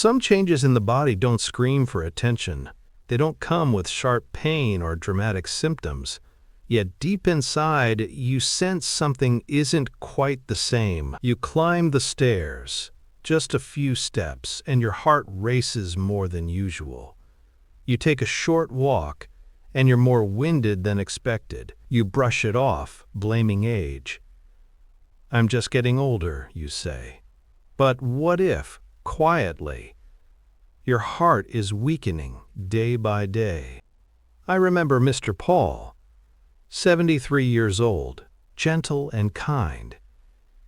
Some changes in the body don't scream for attention. They don't come with sharp pain or dramatic symptoms. Yet deep inside, you sense something isn't quite the same. You climb the stairs, just a few steps, and your heart races more than usual. You take a short walk, and you're more winded than expected. You brush it off, blaming age. "I'm just getting older," you say. But what if, quietly, your heart is weakening day by day? I remember Mr. Paul, 73 years old, gentle and kind.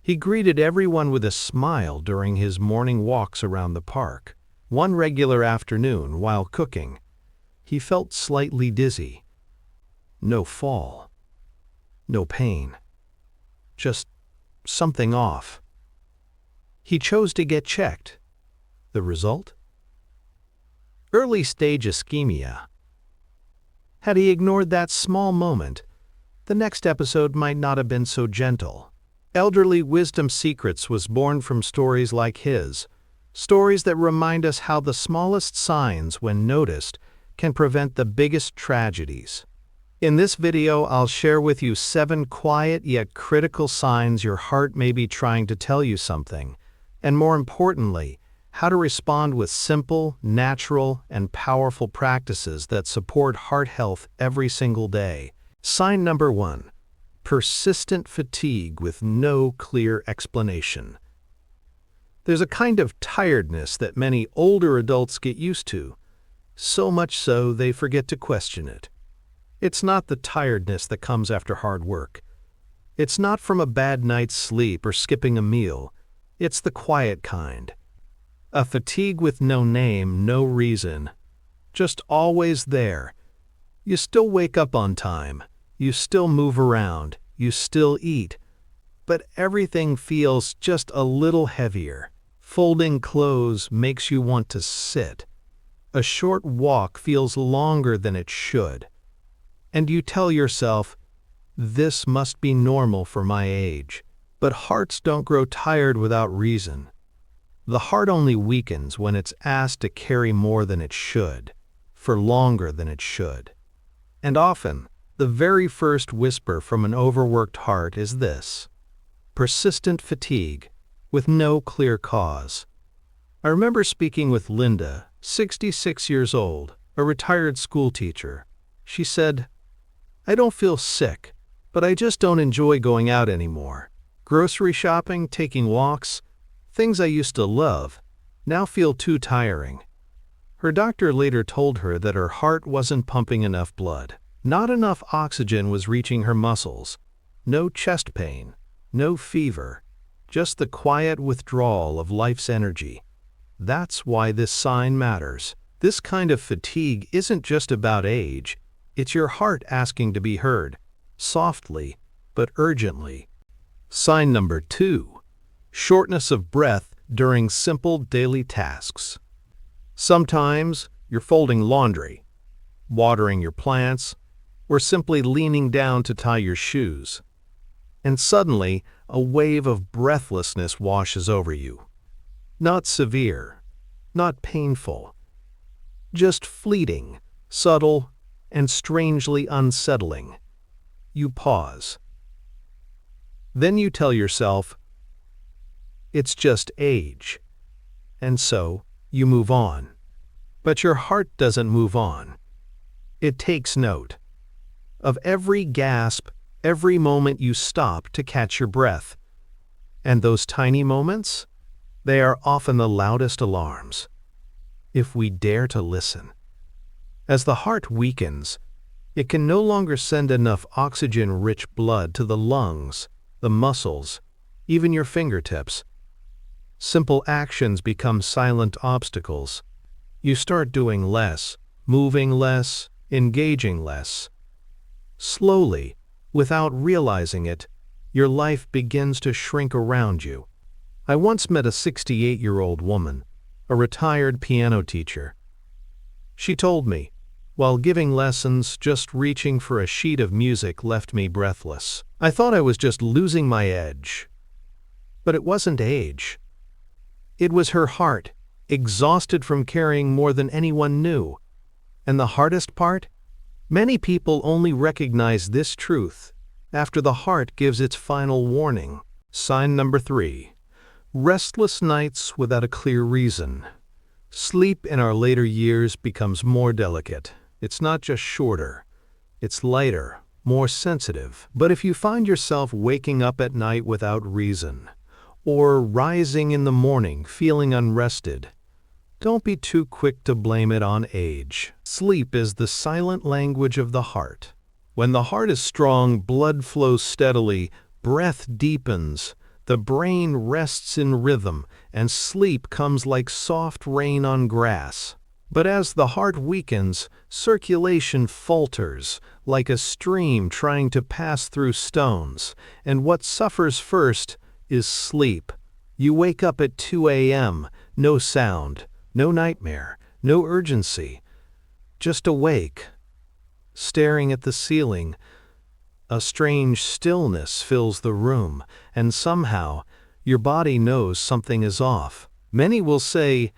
He greeted everyone with a smile during his morning walks around the park. One regular afternoon, while cooking, he felt slightly dizzy. No fall, no pain, just something off. He chose to get checked. The result? Early-stage ischemia. Had he ignored that small moment, the next episode might not have been so gentle. Elderly Wisdom Secrets was born from stories like his, stories that remind us how the smallest signs, when noticed, can prevent the biggest tragedies. In this video, I'll share with you 7 quiet yet critical signs your heart may be trying to tell you something, and more importantly, how to respond with simple, natural, and powerful practices that support heart health every single day. Sign number 1. Persistent fatigue with no clear explanation. There's a kind of tiredness that many older adults get used to, so much so they forget to question it. It's not the tiredness that comes after hard work. It's not from a bad night's sleep or skipping a meal. It's the quiet kind. A fatigue with no name, no reason. Just always there. You still wake up on time. You still move around. You still eat. But everything feels just a little heavier. Folding clothes makes you want to sit. A short walk feels longer than it should. And you tell yourself, this must be normal for my age. But hearts don't grow tired without reason. The heart only weakens when it's asked to carry more than it should, for longer than it should. And often, the very first whisper from an overworked heart is this: persistent fatigue, with no clear cause. I remember speaking with Linda, 66 years old, a retired school teacher. She said, "I don't feel sick, but I just don't enjoy going out anymore. Grocery shopping, taking walks, things I used to love, now feel too tiring." Her doctor later told her that her heart wasn't pumping enough blood. Not enough oxygen was reaching her muscles. No chest pain, no fever, just the quiet withdrawal of life's energy. That's why this sign matters. This kind of fatigue isn't just about age. It's your heart asking to be heard, softly but urgently. Sign number 2. Shortness of breath during simple daily tasks. Sometimes you're folding laundry, watering your plants, or simply leaning down to tie your shoes. And suddenly, a wave of breathlessness washes over you. Not severe, not painful, just fleeting, subtle, and strangely unsettling. You pause. Then you tell yourself, it's just age. And so, you move on. But your heart doesn't move on. It takes note of every gasp, every moment you stop to catch your breath. And those tiny moments? They are often the loudest alarms. If we dare to listen. As the heart weakens, it can no longer send enough oxygen-rich blood to the lungs, the muscles, even your fingertips. Simple actions become silent obstacles. You start doing less, moving less, engaging less. Slowly, without realizing it, your life begins to shrink around you. I once met a 68-year-old woman, a retired piano teacher. She told me, while giving lessons, just reaching for a sheet of music left me breathless. I thought I was just losing my edge. But it wasn't age. It was her heart. exhausted from carrying more than anyone knew. And the hardest part? Many people only recognize this truth after the heart gives its final warning. Sign number 3. Restless nights without a clear reason. Sleep in our later years becomes more delicate. It's not just shorter. It's lighter, more sensitive. But if you find yourself waking up at night without reason, or rising in the morning feeling unrested, don't be too quick to blame it on age. Sleep is the silent language of the heart. When the heart is strong, blood flows steadily, breath deepens, the brain rests in rhythm, and sleep comes like soft rain on grass. But as the heart weakens, circulation falters, like a stream trying to pass through stones, and what suffers first is sleep. You wake up at 2 a.m., no sound, no nightmare, no urgency, just awake, staring at the ceiling. A strange stillness fills the room, and somehow your body knows something is off. Many will say,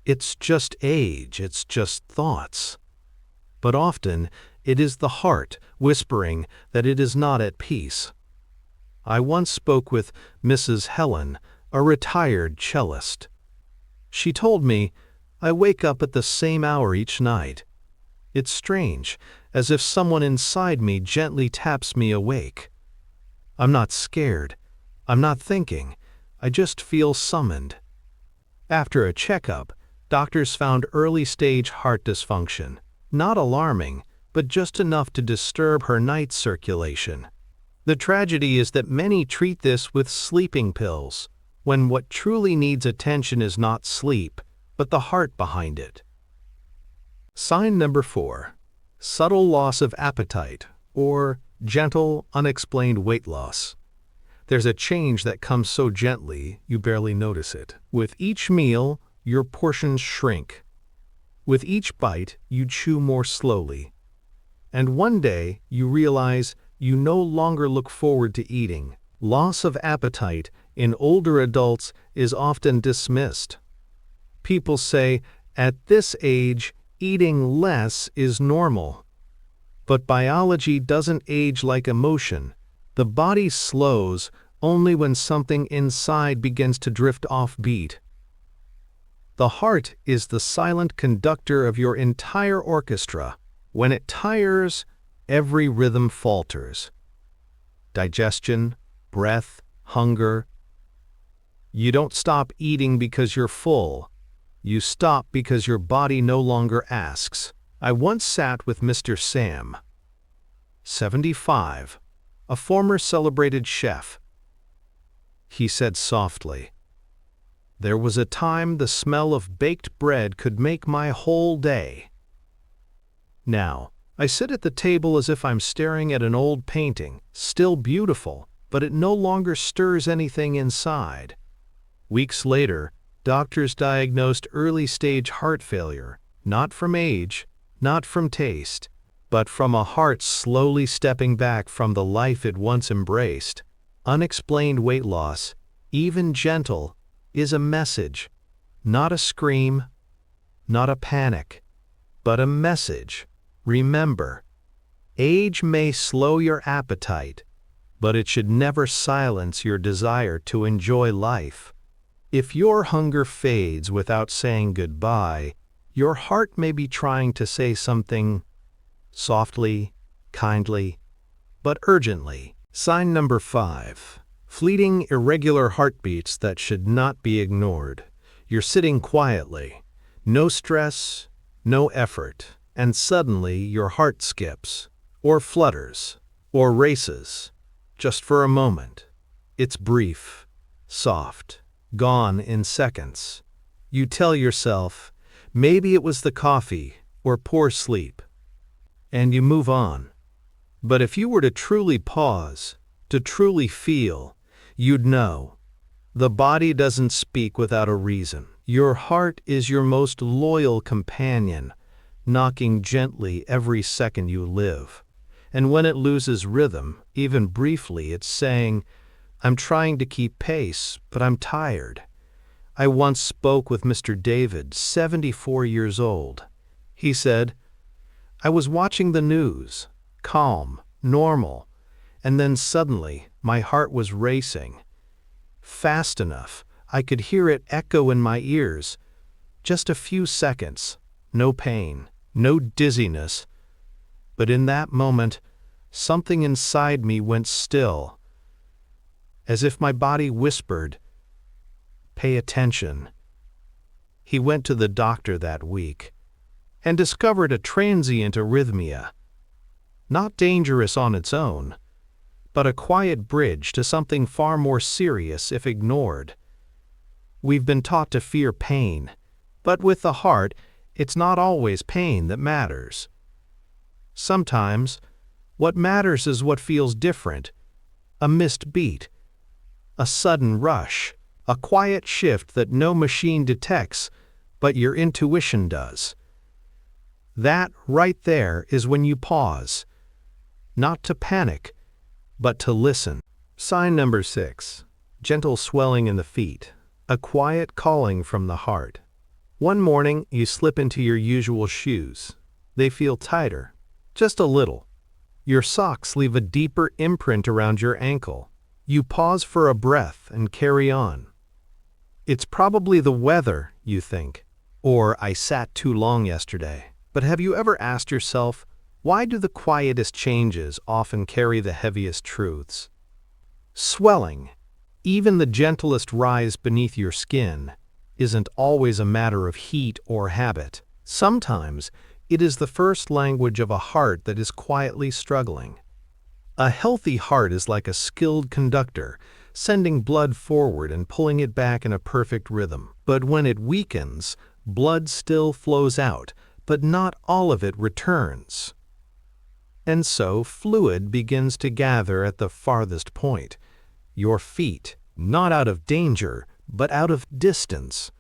"It's just age, it's just thoughts." But often it is the heart whispering that it is not at peace. I once spoke with Mrs. Helen, a retired cellist. She told me, "I wake up at the same hour each night. It's strange, as if someone inside me gently taps me awake. I'm not scared. I'm not thinking. I just feel summoned." After a checkup, doctors found early-stage heart dysfunction. Not alarming, but just enough to disturb her night circulation. The tragedy is that many treat this with sleeping pills, when what truly needs attention is not sleep, but the heart behind it. Sign number 4. Subtle loss of appetite, or gentle, unexplained weight loss. There's a change that comes so gently you barely notice it. With each meal, your portions shrink. With each bite, you chew more slowly. And one day, you realize you no longer look forward to eating. Loss of appetite in older adults is often dismissed. People say, at this age, eating less is normal. But biology doesn't age like emotion. The body slows only when something inside begins to drift off beat. The heart is the silent conductor of your entire orchestra. When it tires, every rhythm falters. Digestion, breath, hunger. You don't stop eating because you're full. You stop because your body no longer asks. I once sat with Mr. Sam, 75, a former celebrated chef. He said softly, "There was a time the smell of baked bread could make my whole day. Now, I sit at the table as if I'm staring at an old painting, still beautiful, but it no longer stirs anything inside." Weeks later, doctors diagnosed early-stage heart failure, not from age, not from taste, but from a heart slowly stepping back from the life it once embraced. Unexplained weight loss, even gentle, is a message, not a scream, not a panic, but a message. Remember, age may slow your appetite, but it should never silence your desire to enjoy life. If your hunger fades without saying goodbye, your heart may be trying to say something softly, kindly, but urgently. Sign number 5. Fleeting, irregular heartbeats that should not be ignored. You're sitting quietly, no stress, no effort, and suddenly your heart skips, or flutters, or races, just for a moment. It's brief, soft, gone in seconds. You tell yourself, maybe it was the coffee or poor sleep, and you move on. But if you were to truly pause, to truly feel, you'd know. The body doesn't speak without a reason. Your heart is your most loyal companion, knocking gently every second you live. And when it loses rhythm, even briefly, it's saying, "I'm trying to keep pace, but I'm tired. I once spoke with Mr. David, 74 years old. He said, "I was watching the news, calm, normal, and then suddenly my heart was racing. Fast enough, I could hear it echo in my ears. Just a few seconds, no pain, no dizziness. But in that moment, something inside me went still, as if my body whispered, 'Pay attention.'" He went to the doctor that week and discovered a transient arrhythmia, not dangerous on its own, but a quiet bridge to something far more serious if ignored. We've been taught to fear pain, but with the heart, it's not always pain that matters. Sometimes, what matters is what feels different: a missed beat, a sudden rush, a quiet shift that no machine detects, but your intuition does. That right there is when you pause, not to panic, but to listen. Sign number 6. Gentle swelling in the feet, a quiet calling from the heart. One morning, you slip into your usual shoes. They feel tighter, just a little. Your socks leave a deeper imprint around your ankle. You pause for a breath and carry on. It's probably the weather, you think, or I sat too long yesterday. But have you ever asked yourself, why do the quietest changes often carry the heaviest truths? Swelling, even the gentlest rise beneath your skin, isn't always a matter of heat or habit. Sometimes it is the first language of a heart that is quietly struggling. A healthy heart is like a skilled conductor, sending blood forward and pulling it back in a perfect rhythm. But when it weakens, blood still flows out, but not all of it returns. And so fluid begins to gather at the farthest point, your feet, not out of danger, but out of distance.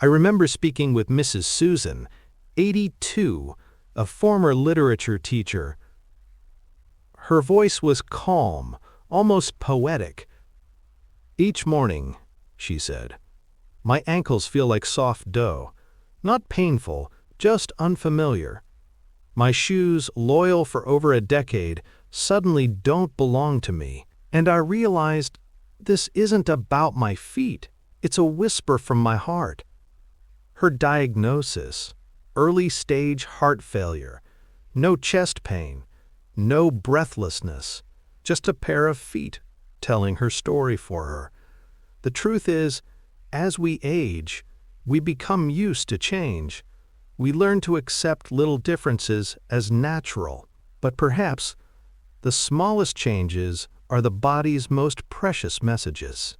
I remember speaking with Mrs. Susan, 82, a former literature teacher. Her voice was calm, almost poetic. "Each morning," she said, "my ankles feel like soft dough. Not painful, just unfamiliar. My shoes, loyal for over a decade, suddenly don't belong to me. And I realized this isn't about my feet. It's a whisper from my heart." Her diagnosis: early-stage heart failure. No chest pain, no breathlessness, just a pair of feet telling her story for her. The truth is, as we age, we become used to change. We learn to accept little differences as natural, but perhaps the smallest changes are the body's most precious messages.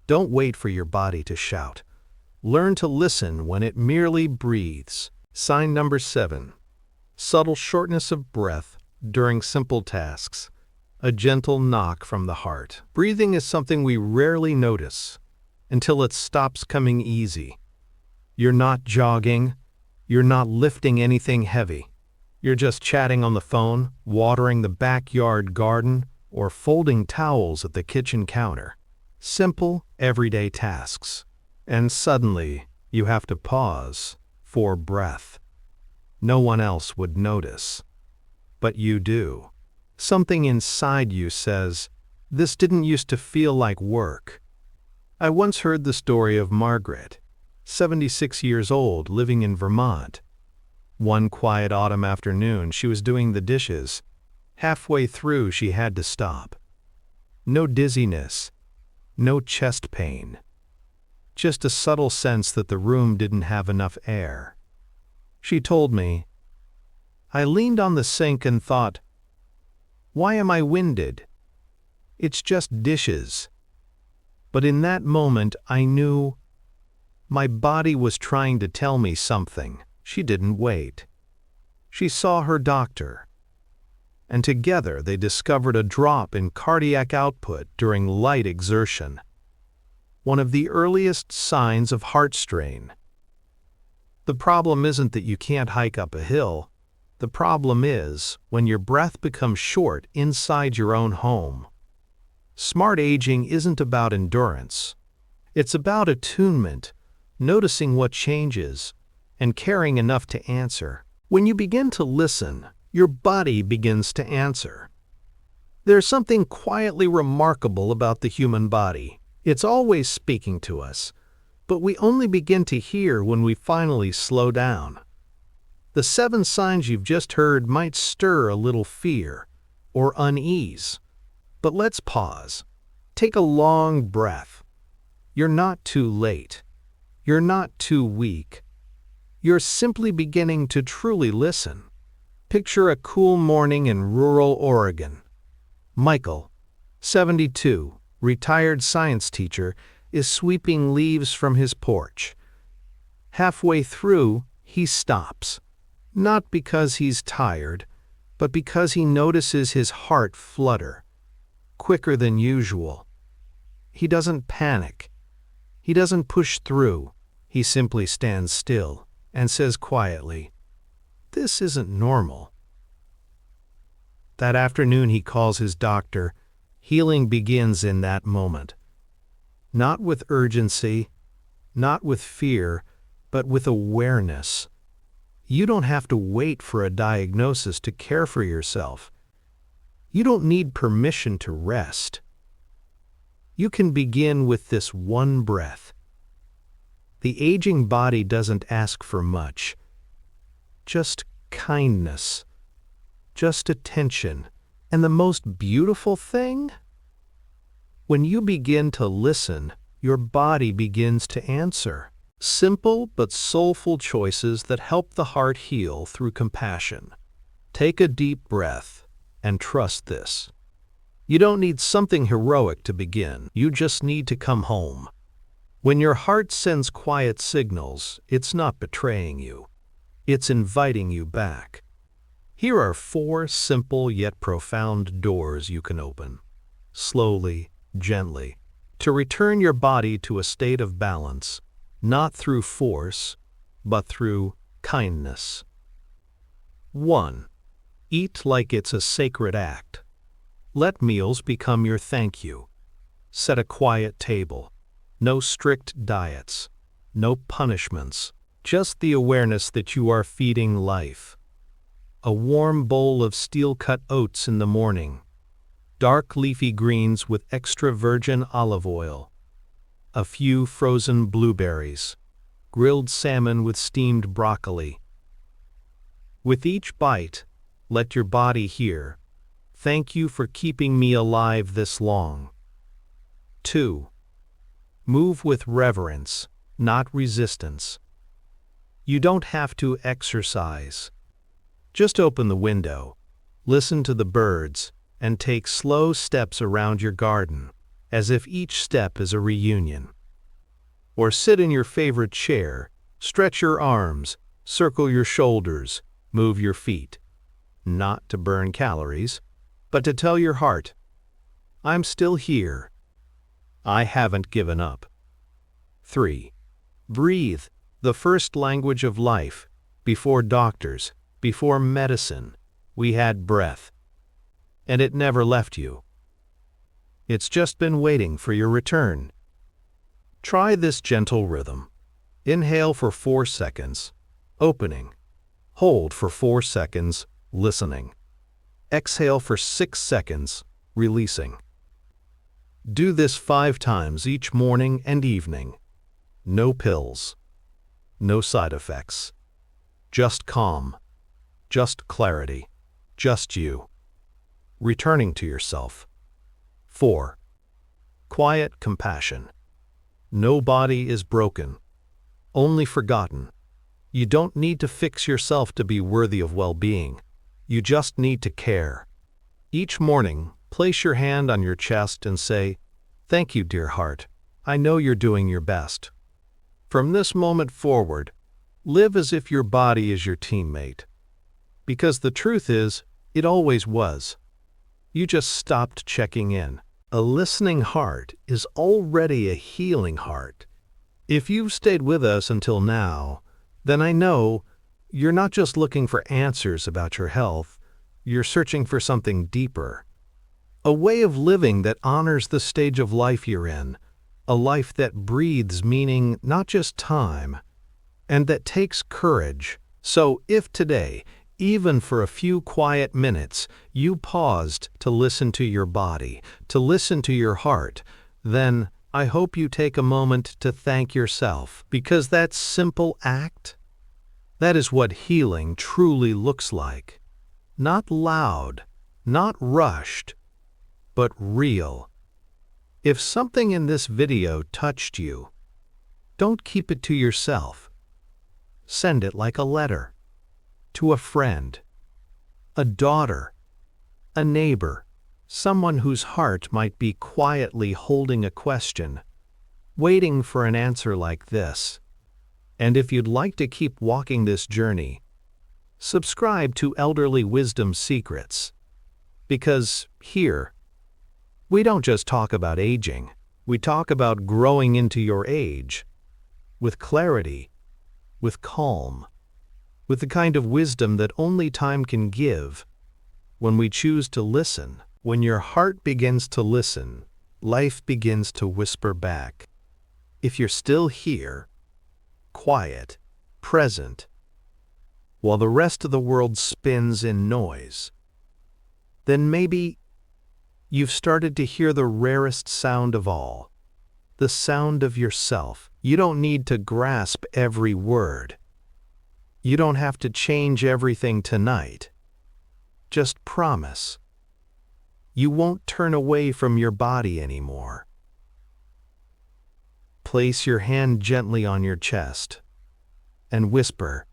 Don't wait for your body to shout. Learn to listen when it merely breathes. Sign number 7. Subtle shortness of breath during simple tasks, a gentle knock from the heart. Breathing is something we rarely notice until it stops coming easy. You're not jogging, you're not lifting anything heavy. You're just chatting on the phone, watering the backyard garden, or folding towels at the kitchen counter. Simple, everyday tasks. And suddenly, you have to pause for breath. No one else would notice. But you do. Something inside you says, "This didn't used to feel like work." I once heard the story of Margaret, 76 years old, living in Vermont. One quiet autumn afternoon, she was doing the dishes. Halfway through, she had to stop. No dizziness, no chest pain. Just a subtle sense that the room didn't have enough air. She told me, "I leaned on the sink and thought, why am I winded? It's just dishes." But in that moment, I knew my body was trying to tell me something. She didn't wait. She saw her doctor, and together they discovered a drop in cardiac output during light exertion, one of the earliest signs of heart strain. The problem isn't that you can't hike up a hill. The problem is when your breath becomes short inside your own home. Smart aging isn't about endurance. It's about attunement, noticing what changes, and caring enough to answer. When you begin to listen, your body begins to answer. There's something quietly remarkable about the human body. It's always speaking to us, but we only begin to hear when we finally slow down. The 7 signs you've just heard might stir a little fear or unease, but let's pause. Take a long breath. You're not too late. You're not too weak. You're simply beginning to truly listen. Picture a cool morning in rural Oregon. Michael, 72, retired science teacher, is sweeping leaves from his porch. Halfway through, he stops, not because he's tired, but because he notices his heart flutter, quicker than usual. He doesn't panic. He doesn't push through. He simply stands still and says quietly, "This isn't normal." That afternoon he calls his doctor. Healing begins in that moment. Not with urgency, not with fear, but with awareness. You don't have to wait for a diagnosis to care for yourself. You don't need permission to rest. You can begin with this one breath. The aging body doesn't ask for much. Just kindness. Just attention. And the most beautiful thing? When you begin to listen, your body begins to answer. Simple but soulful choices that help the heart heal through compassion. Take a deep breath and trust this. You don't need something heroic to begin. You just need to come home. When your heart sends quiet signals, it's not betraying you. It's inviting you back. Here are 4 simple yet profound doors you can open, slowly, gently, to return your body to a state of balance, not through force, but through kindness. 1. Eat like it's a sacred act. Let meals become your thank you. Set a quiet table. No strict diets. No punishments. Just the awareness that you are feeding life. A warm bowl of steel-cut oats in the morning. Dark leafy greens with extra virgin olive oil. A few frozen blueberries. Grilled salmon with steamed broccoli. With each bite, let your body hear, "Thank you for keeping me alive this long." 2. Move with reverence, not resistance. You don't have to exercise. Just open the window, listen to the birds, and take slow steps around your garden, as if each step is a reunion. Or sit in your favorite chair, stretch your arms, circle your shoulders, move your feet. Not to burn calories, but to tell your heart, "I'm still here. I haven't given up." 3. Breathe, the first language of life. Before doctors, before medicine, we had breath. And it never left you. It's just been waiting for your return. Try this gentle rhythm. Inhale for 4 seconds, opening. Hold for 4 seconds, listening. Exhale for 6 seconds, releasing. Do this 5 times each morning and evening. No pills. No side effects. Just calm. Just clarity. Just you. Returning to yourself. 4. Quiet compassion. No body is broken. Only forgotten. You don't need to fix yourself to be worthy of well-being. You just need to care. Each morning, place your hand on your chest and say, "Thank you, dear heart. I know you're doing your best." From this moment forward, live as if your body is your teammate. Because the truth is, it always was. You just stopped checking in. A listening heart is already a healing heart. If you've stayed with us until now, then I know you're not just looking for answers about your health, you're searching for something deeper. A way of living that honors the stage of life you're in, a life that breathes meaning, not just time, and that takes courage. So if today, even for a few quiet minutes, you paused to listen to your body, to listen to your heart, then I hope you take a moment to thank yourself, because that simple act, that is what healing truly looks like. Not loud, not rushed, but real. If something in this video touched you, don't keep it to yourself. Send it like a letter. To a friend, a daughter, a neighbor, someone whose heart might be quietly holding a question, waiting for an answer like this. And if you'd like to keep walking this journey, subscribe to Elderly Wisdom Secrets. Because here, we don't just talk about aging, we talk about growing into your age, with clarity, with calm, with the kind of wisdom that only time can give. When we choose to listen, when your heart begins to listen, life begins to whisper back. If you're still here, quiet, present, while the rest of the world spins in noise, then maybe you've started to hear the rarest sound of all, the sound of yourself. You don't need to grasp every word. You don't have to change everything tonight. Just promise. You won't turn away from your body anymore. Place your hand gently on your chest and whisper,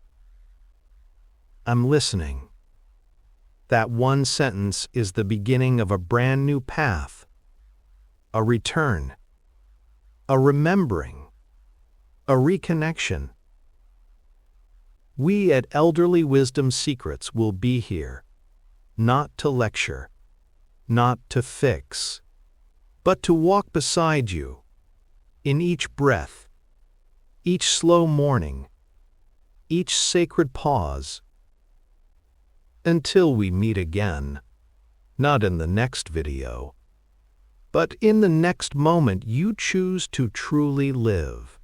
"I'm listening." That one sentence is the beginning of a brand new path, a return, a remembering, a reconnection. We at Elderly Wisdom Secrets will be here, not to lecture, not to fix, but to walk beside you in each breath, each slow morning, each sacred pause, until we meet again, not in the next video, but in the next moment you choose to truly live.